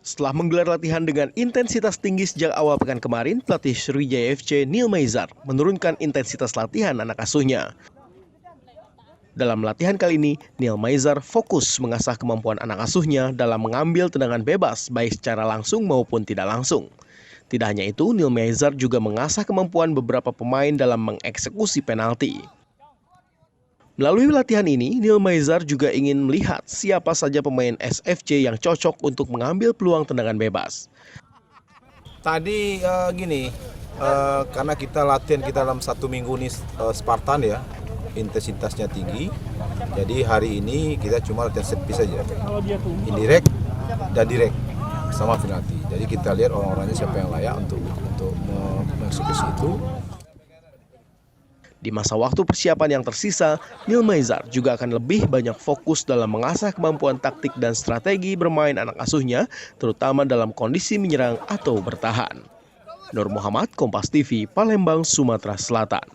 Setelah menggelar latihan dengan intensitas tinggi sejak awal pekan kemarin, pelatih Sriwijaya FC Neil Maizar menurunkan intensitas latihan anak asuhnya. Dalam latihan kali ini, Neil Maizar fokus mengasah kemampuan anak asuhnya dalam mengambil tendangan bebas baik secara langsung maupun tidak langsung. Tidak hanya itu, Neil Maizar juga mengasah kemampuan beberapa pemain dalam mengeksekusi penalti. Melalui latihan ini, Neil Maizar juga ingin melihat siapa saja pemain SFC yang cocok untuk mengambil peluang tendangan bebas. Tadi karena kita latihan dalam 1 minggu ini Spartan ya, intensitasnya tinggi. Jadi hari ini kita cuma latihan set piece saja, indirect dan direct sama penalti. Jadi kita lihat orang-orangnya siapa yang layak untuk mengeksekusi itu. Di masa waktu persiapan yang tersisa, Neil Maizar juga akan lebih banyak fokus dalam mengasah kemampuan taktik dan strategi bermain anak asuhnya, terutama dalam kondisi menyerang atau bertahan. Nur Muhammad, Kompas TV, Palembang, Sumatera Selatan.